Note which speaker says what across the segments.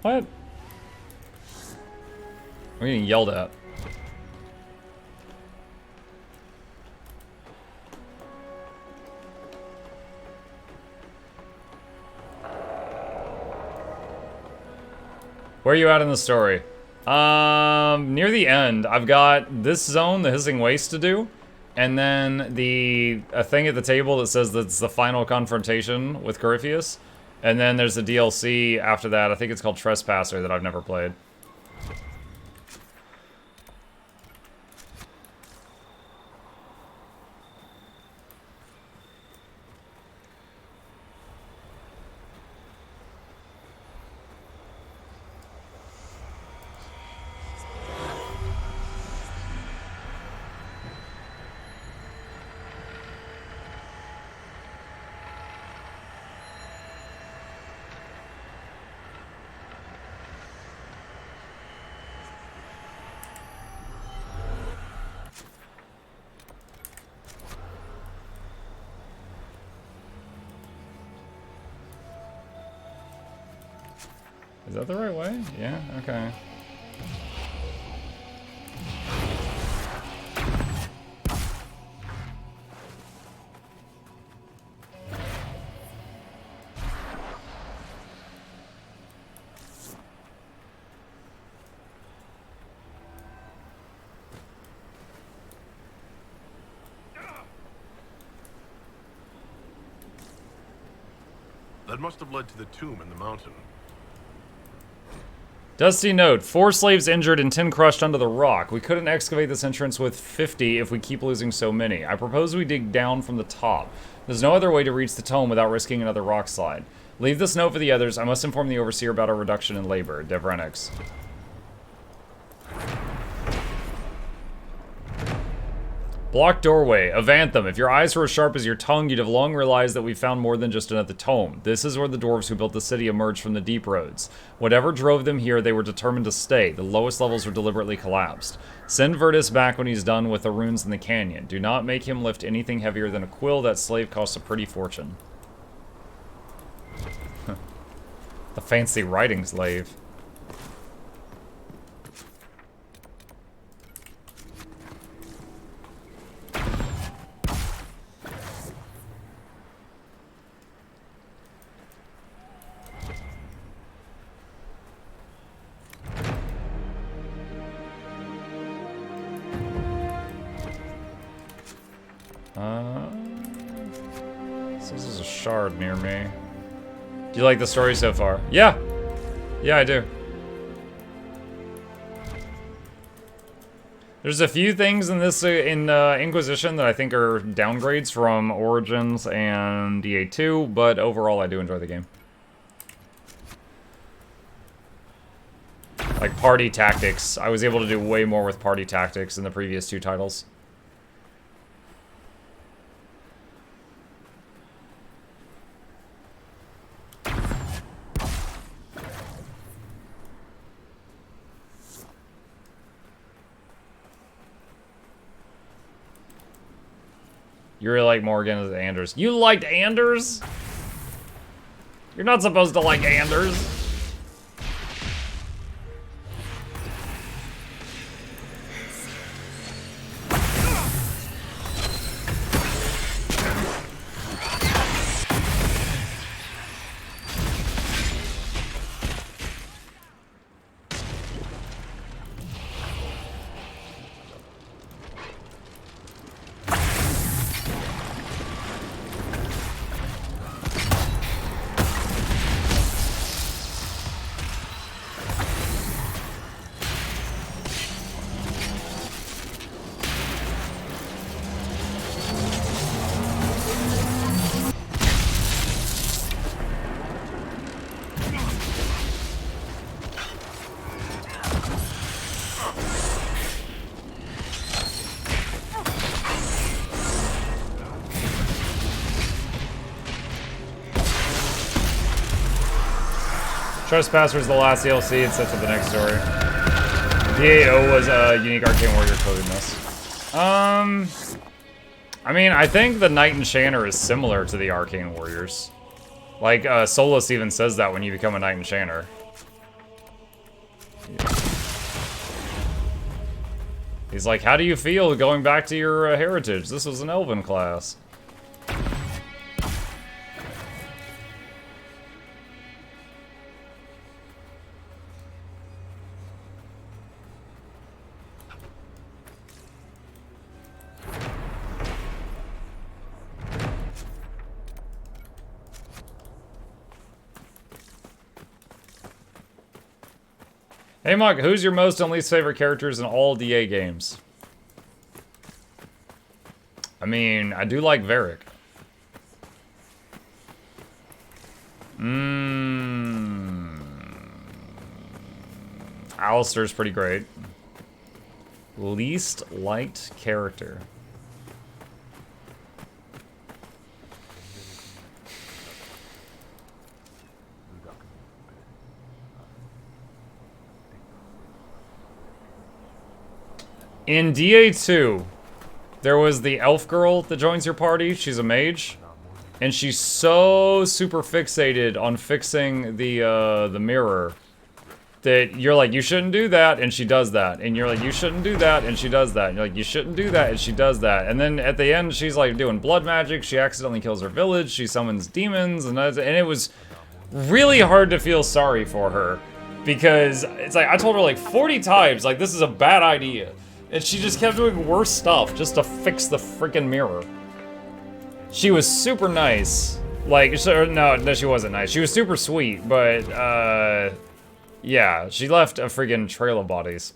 Speaker 1: What? We're getting yelled at. Where are you at in the story? Near the end. I've got this zone, the Hissing Waste, to do. And then a thing at the table that says that's the final confrontation with Corypheus. And then there's a DLC after that. I think it's called Trespasser that I've never played. Is that the right way? Yeah, okay.
Speaker 2: That must have led to the tomb in the mountain.
Speaker 1: Dusty note, 4 slaves injured and 10 crushed under the rock. We couldn't excavate this entrance with 50 if we keep losing so many. I propose we dig down from the top. There's no other way to reach the tomb without risking another rock slide. Leave this note for the others. I must inform the overseer about our reduction in labor. Devrenix. Blocked doorway. Avantham. If your eyes were as sharp as your tongue, you'd have long realized that we found more than just another tome. This is where the dwarves who built the city emerged from the deep roads. Whatever drove them here, they were determined to stay. The lowest levels were deliberately collapsed. Send Virtus back when he's done with the runes in the canyon. Do not make him lift anything heavier than a quill. That slave costs a pretty fortune. The fancy writing slave. This is a shard near me. Do you like the story so far? Yeah! Yeah, I do. There's a few things in this, Inquisition that I think are downgrades from Origins and EA2, but overall I do enjoy the game. Like party tactics. I was able to do way more with party tactics in the previous 2 titles. You really like Morgan as Anders. You liked Anders? You're not supposed to like Anders. Trespasser's the last DLC, it sets up the next story. DAO was a unique Arcane Warrior coding this. I mean, I think the Knight Enchanter is similar to the Arcane Warriors. Like, Solus even says that when you become a Knight Enchanter. He's like, how do you feel going back to your heritage? This was an elven class. Hey, Mug, who's your most and least favorite characters in all DA games? I mean, I do like Varric. Alistair's pretty great. Least liked character. In DA2, there was the elf girl that joins your party. She's a mage. And she's so super fixated on fixing the mirror that you're like, you shouldn't do that, and she does that. And you're like, you shouldn't do that, and she does that. And you're like, you shouldn't do that, and she does that. And then at the end, she's like doing blood magic. She accidentally kills her village. She summons demons, and it was really hard to feel sorry for her. Because it's like, I told her like 40 times, like, this is a bad idea. And she just kept doing worse stuff just to fix the freaking mirror. She was super nice. Like, no, she wasn't nice. She was super sweet, but, yeah, she left a friggin' trail of bodies.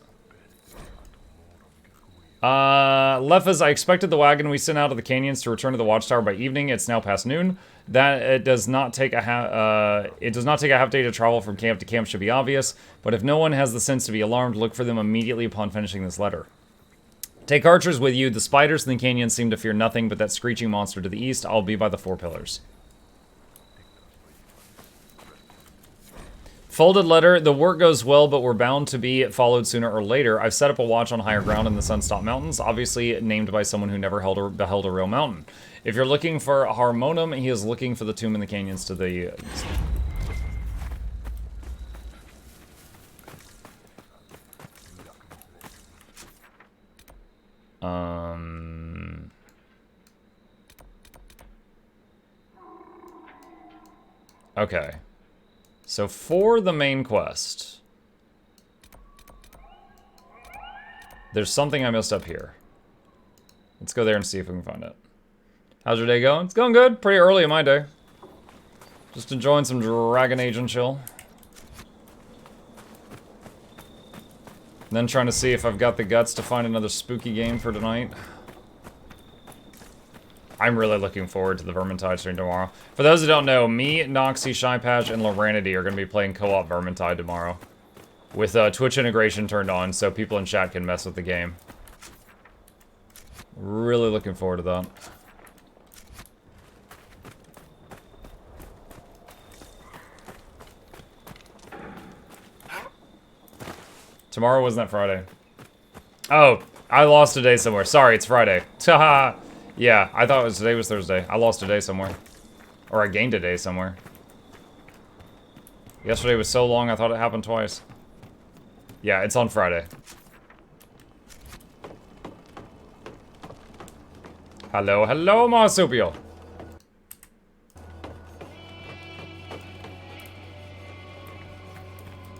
Speaker 1: Lefas, I expected the wagon we sent out of the canyons to return to the watchtower by evening. It's now past noon. That it does not take a half day to travel from camp to camp should be obvious. But if no one has the sense to be alarmed, look for them immediately upon finishing this letter. Take archers with you. The spiders in the canyon seem to fear nothing but that screeching monster to the east. I'll be by the 4 pillars. Folded letter. The work goes well, but we're bound to be followed sooner or later. I've set up a watch on higher ground in the Sunstop Mountains, obviously named by someone who never beheld a real mountain. If you're looking for Harmonum, he is looking for the tomb in the canyons to the east. Okay. So for the main quest, there's something I missed up here. Let's go there and see if we can find it. How's your day going? It's going good. Pretty early in my day. Just enjoying some Dragon Age and chill. And then trying to see if I've got the guts to find another spooky game for tonight. I'm really looking forward to the Vermintide stream tomorrow. For those who don't know, me, Noxie, Shypatch, and Loranity are going to be playing co-op Vermintide tomorrow. With Twitch integration turned on so people in chat can mess with the game. Really looking forward to that. Tomorrow wasn't that Friday? Oh, I lost a day somewhere. Sorry, it's Friday. Haha. Yeah, I thought today was Thursday. I lost a day somewhere. Or I gained a day somewhere. Yesterday was so long, I thought it happened twice. Yeah, it's on Friday. Hello, hello, Marsupio.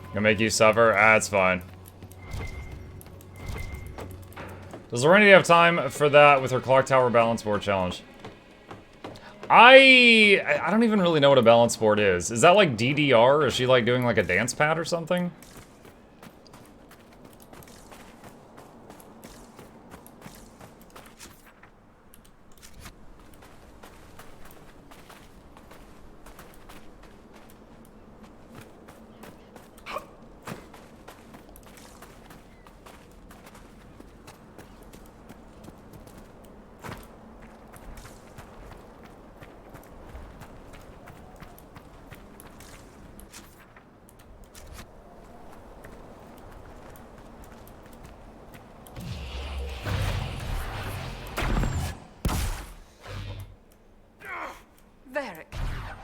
Speaker 1: Gonna make you suffer? Ah, it's fine. Does Lorenity have time for that with her Clock Tower Balance Board Challenge? I don't even really know what a balance board is. Is that like DDR? Is she like doing like a dance pad or something?
Speaker 3: Varric,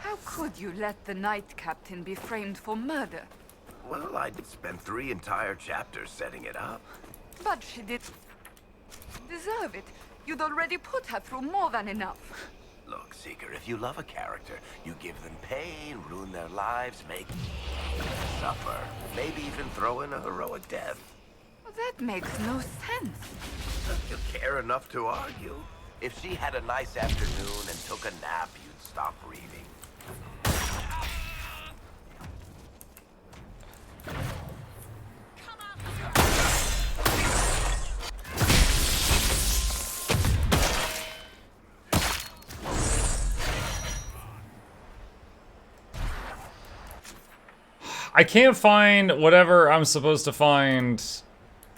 Speaker 3: how could you let the Knight Captain be framed for murder? Well, I did spend 3 entire chapters setting it up.
Speaker 4: But she did deserve it. You'd already put her through more than enough.
Speaker 3: Look, Seeker, if you love a character, you give them pain, ruin their lives, make them suffer, maybe even throw in a heroic death.
Speaker 4: That makes no sense.
Speaker 3: You care enough to argue. If she had a nice afternoon and took a nap, you'd stop reading.
Speaker 1: I can't find whatever I'm supposed to find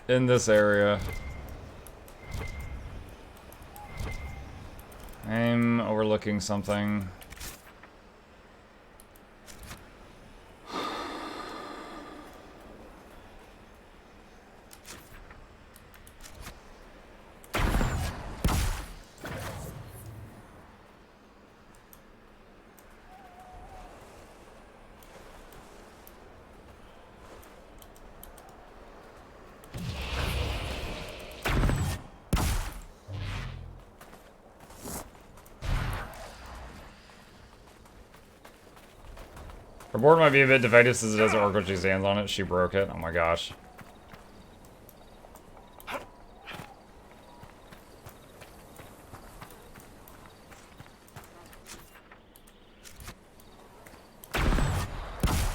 Speaker 1: in this area. I'm overlooking something. Her board might be a bit defective since it doesn't work when she stands on it. She broke it. Oh my gosh.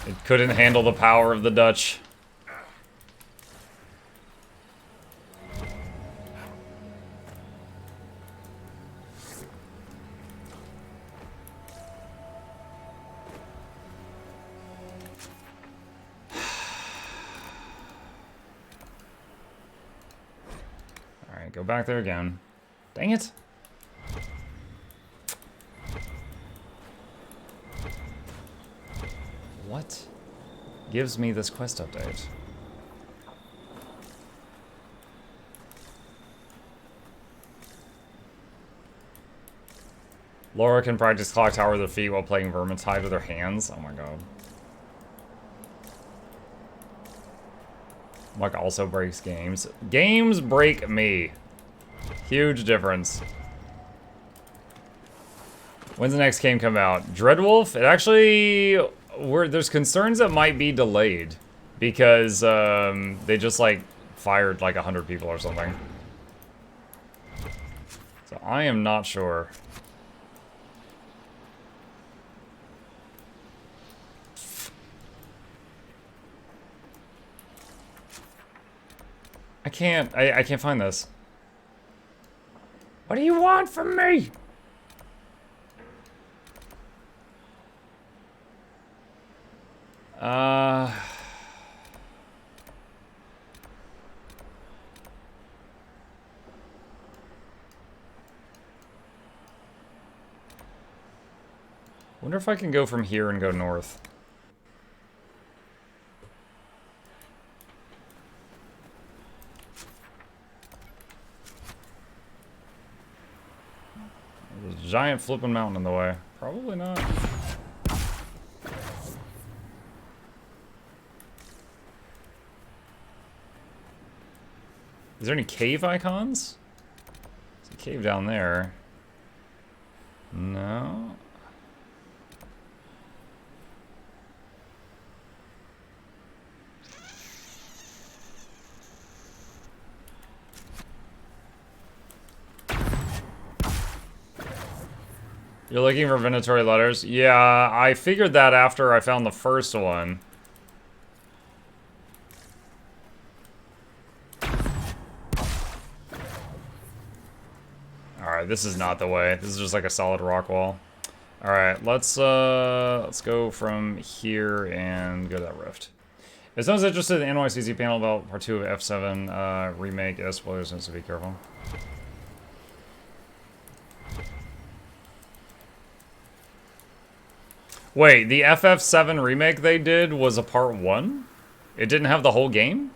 Speaker 1: It couldn't handle the power of the Dutch. Go back there again. Dang it. What gives me this quest update? Laura can practice clock tower with her feet while playing Vermintide with her hands. Oh my god. Mike also breaks games. Games break me. Huge difference. When's the next game come out? Dreadwolf? It actually... there's concerns that might be delayed. Because they just like fired like 100 people or something. So I am not sure. I can't find this. What do you want from me? Wonder if I can go from here and go north. There's a giant flipping mountain in the way. Probably not. Is there any cave icons? There's a cave down there. No. You're looking for Venatory letters? Yeah, I figured that after I found the first one. Alright, this is not the way. This is just like a solid rock wall. Alright, let's go from here and go to that rift. If someone's interested in the NYCC panel about part 2 of F7 remake, yes, spoilers, so be careful. Wait, the FF7 remake they did was a part 1? It didn't have the whole game?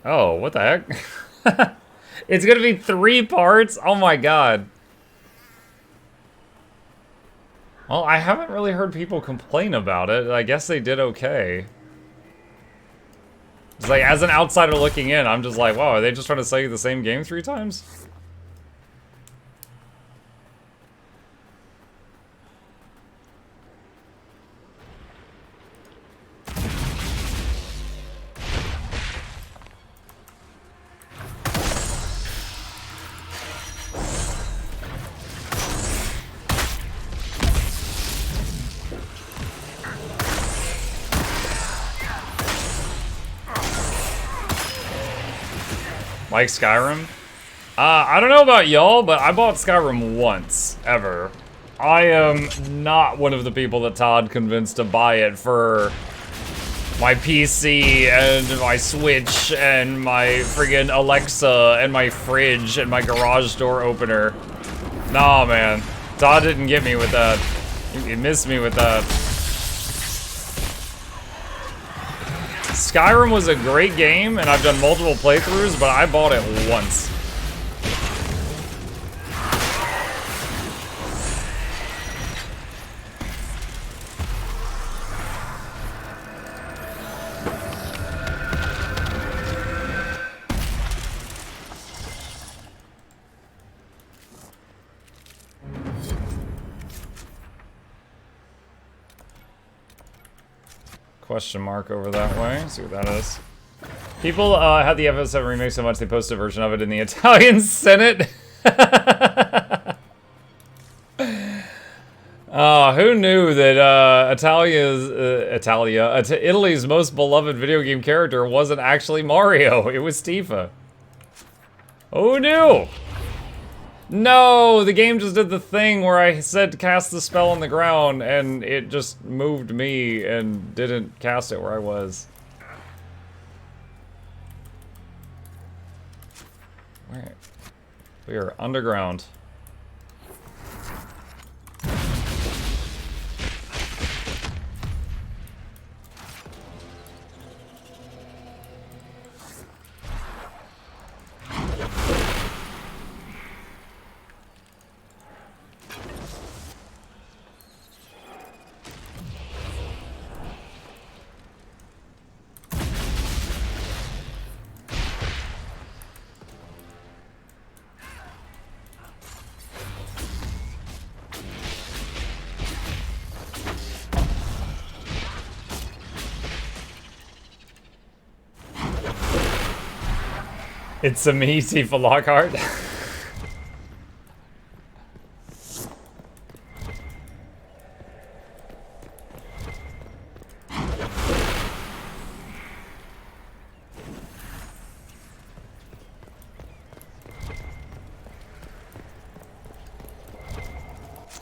Speaker 1: Oh, what the heck? It's gonna be 3 parts? Oh my god. Well, I haven't really heard people complain about it. I guess they did okay. It's like, as an outsider looking in, I'm just like, wow, are they just trying to sell you the same game 3 times? Like Skyrim? I don't know about y'all, but I bought Skyrim once, ever. I am not one of the people that Todd convinced to buy it for my PC and my Switch and my friggin' Alexa and my fridge and my garage door opener. Nah, man. Todd didn't get me with that. He missed me with that. Skyrim was a great game, and I've done multiple playthroughs, but I bought it once. Question mark over that way. See what that is. People had the FS7 remake so much they posted a version of it in the Italian Senate. Who knew that Italy's most beloved video game character wasn't actually Mario? It was Tifa. Who knew? No, the game just did the thing where I said to cast the spell on the ground and it just moved me and didn't cast it where I was. Where? We are underground. It's a me, Tifa Lockhart.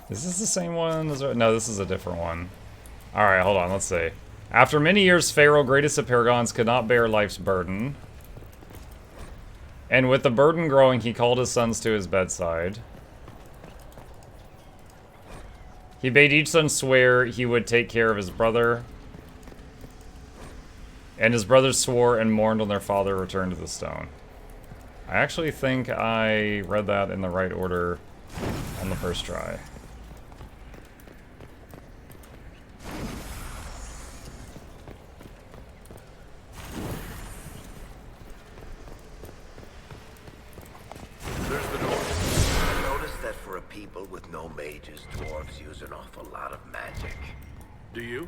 Speaker 1: Is this the same one? No, this is a different one. Alright, hold on, let's see. After many years, Pharaoh, greatest of paragons, could not bear life's burden. And with the burden growing, he called his sons to his bedside. He bade each son swear he would take care of his brother. And his brothers swore and mourned when their father returned to the stone. I actually think I read that in the right order on the first try.
Speaker 3: Mages, dwarves use an awful lot of magic.
Speaker 2: Do you?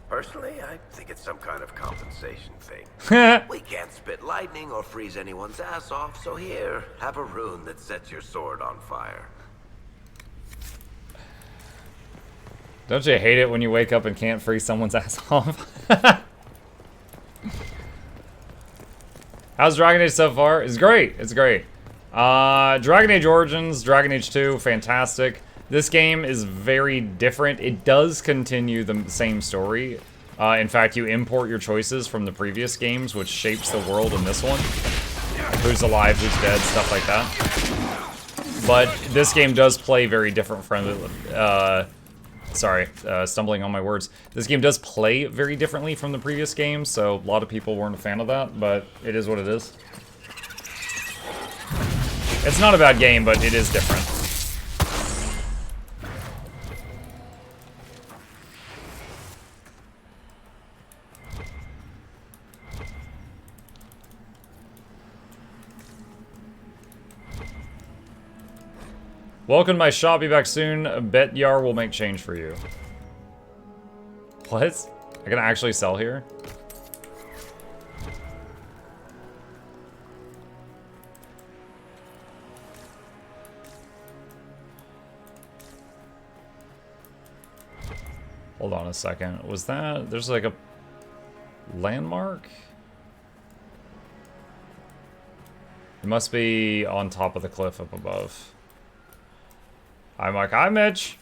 Speaker 3: Personally, I think it's some kind of compensation thing. We can't spit lightning or freeze anyone's ass off, so here, have a rune that sets your sword on fire.
Speaker 1: Don't you hate it when you wake up and can't freeze someone's ass off? How's Dragon Age so far? It's great. It's great. Dragon Age Origins, Dragon Age 2, fantastic. This game is very different. It does continue the same story. In fact, you import your choices from the previous games, which shapes the world in this one. Who's alive, who's dead, stuff like that. But this game does play very different from... stumbling on my words. This game does play very differently from the previous games, so a lot of people weren't a fan of that, but it is what it is. It's not a bad game, but it is different. Welcome to my shop. Be back soon. Bet Yar will make change for you. What? I can actually sell here? Hold on a second. Was that... There's like a landmark? It must be on top of the cliff up above. I'm like, hi, Mitch.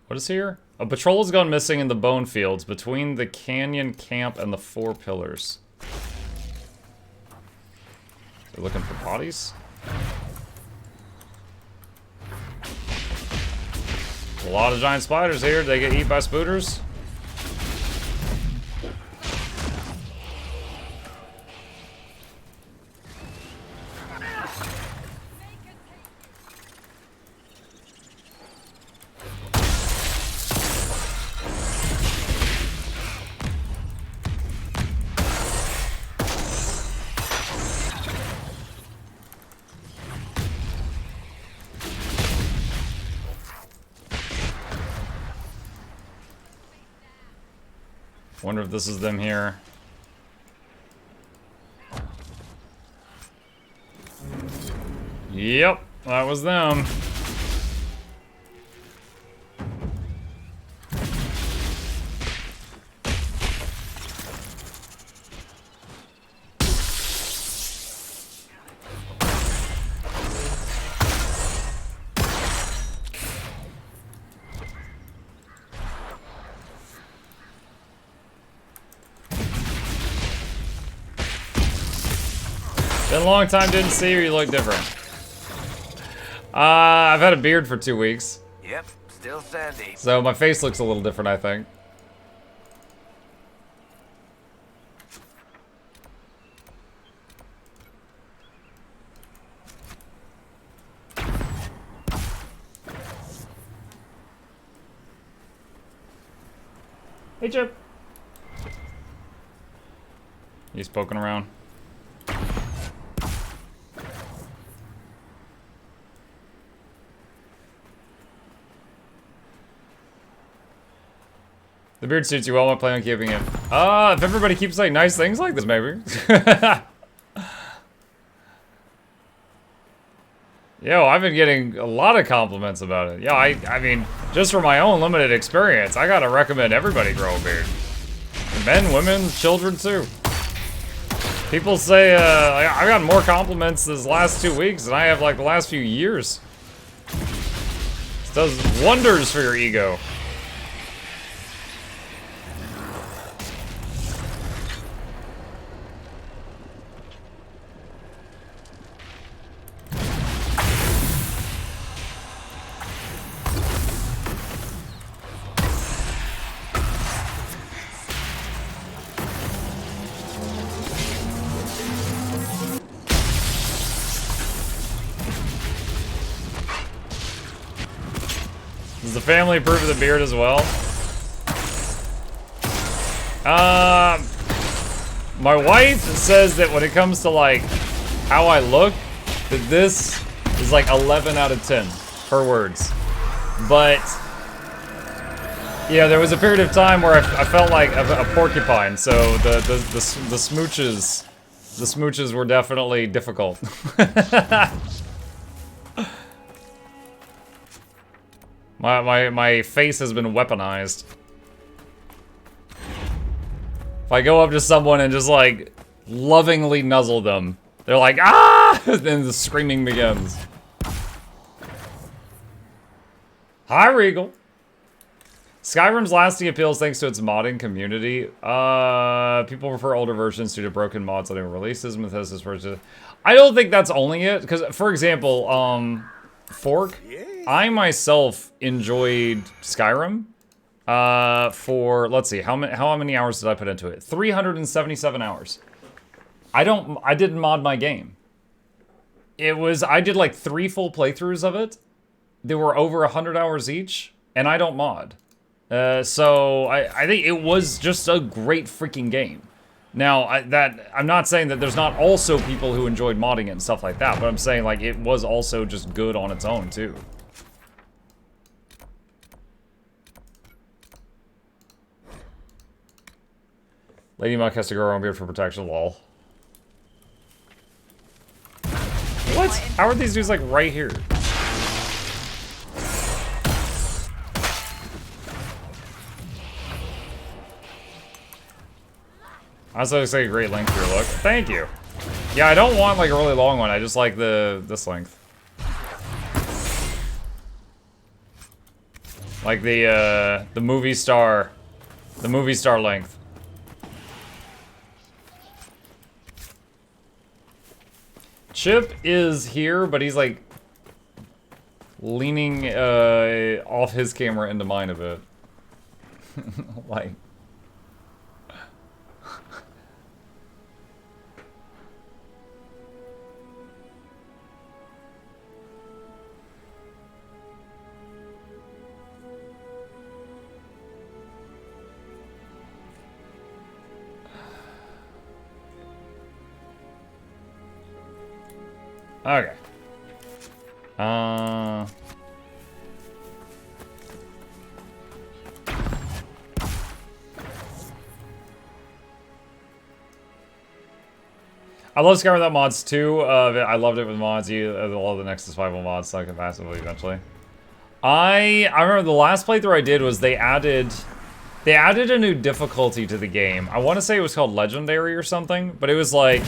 Speaker 1: What is here? A patrol has gone missing in the bone fields between the canyon camp and the 4 pillars. They're looking for bodies? A lot of giant spiders here. Did they get eaten by spooters? Wonder if this is them here. Yep, that was them. Been a long time, didn't see you. You look different. I've had a beard for 2 weeks.
Speaker 3: Yep, still sandy.
Speaker 1: So my face looks a little different, I think. Hey, Chip. He's poking around. The beard suits you well. I plan on keeping it. If everybody keeps saying nice things like this, maybe. Yo, I've been getting a lot of compliments about it. Yeah, I mean, just for my own limited experience, I gotta recommend everybody grow a beard. Men, women, children too. People say, I've gotten more compliments this last 2 weeks than I have like the last few years. This does wonders for your ego. Does the family approve of the beard as well? My wife says that when it comes to like how I look, that this is like 11 out of 10, her words. But yeah, there was a period of time where I felt like a porcupine, so the smooches were definitely difficult. My face has been weaponized. If I go up to someone and just like lovingly nuzzle them, they're like, ah! Then the screaming begins. Hi, Regal. Skyrim's lasting appeal is thanks to its modding community. People prefer older versions due to broken mods on new releases. Mythos version. I don't think that's only it, because, for example, Fork, I myself enjoyed Skyrim. For, let's see, how many hours did I put into it? 377 hours. I didn't mod my game. I did like 3 full playthroughs of it. They were over 100 hours each, and I don't mod. So I think it was just a great freaking game. Now, I'm not saying that there's not also people who enjoyed modding it and stuff like that, but I'm saying like it was also just good on its own too. Lady Muck has to grow her own beard for protection, lol. What? How are these dudes like right here? Also, looks like a great length to your look. Thank you. Yeah, I don't want like a really long one. I just like this length. Like the movie star length. Chip is here, but he's like leaning off his camera into mine a bit. Like. Okay. I love Skyrim without mods too. I loved it with mods. All the Nexus 5 mods suck it massively eventually. I remember the last playthrough I did was they added a new difficulty to the game. I want to say it was called Legendary or something, but it was like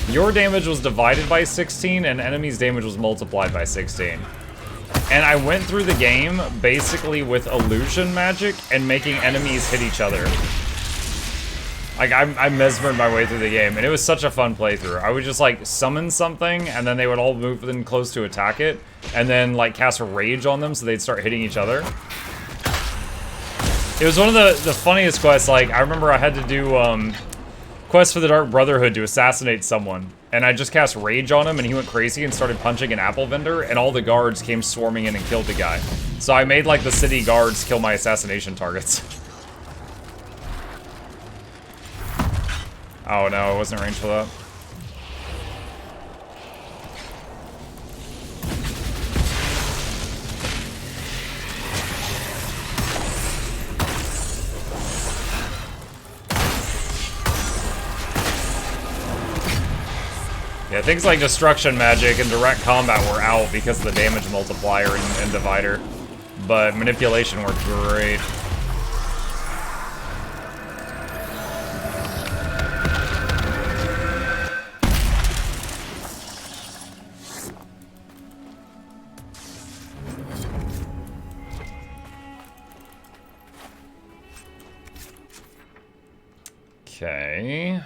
Speaker 1: your damage was divided by 16 and enemies' damage was multiplied by 16. And I went through the game basically with illusion magic and making enemies hit each other. Like, I mesmered my way through the game, and it was such a fun playthrough. I would just, like, summon something, and then they would all move in close to attack it, and then, like, cast a rage on them so they'd start hitting each other. It was one of the funniest quests. Like, I remember I had to do, quest for the Dark Brotherhood to assassinate someone, and I just cast rage on him, and he went crazy and started punching an apple vendor, and all the guards came swarming in and killed the guy. So I made, like, the city guards kill my assassination targets. Oh no, it wasn't range for that. Yeah, things like destruction magic and direct combat were out because of the damage multiplier and divider. But manipulation worked great. Okay.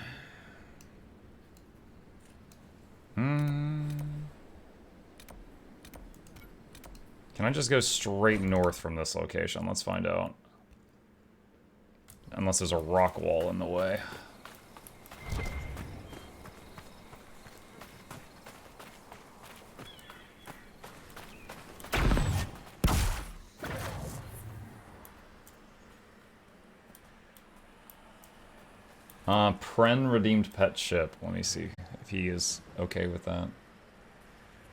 Speaker 1: Can I just go straight north from this location? Let's find out. Unless there's a rock wall in the way. Pren redeemed pet ship. Let me see if he is okay with that.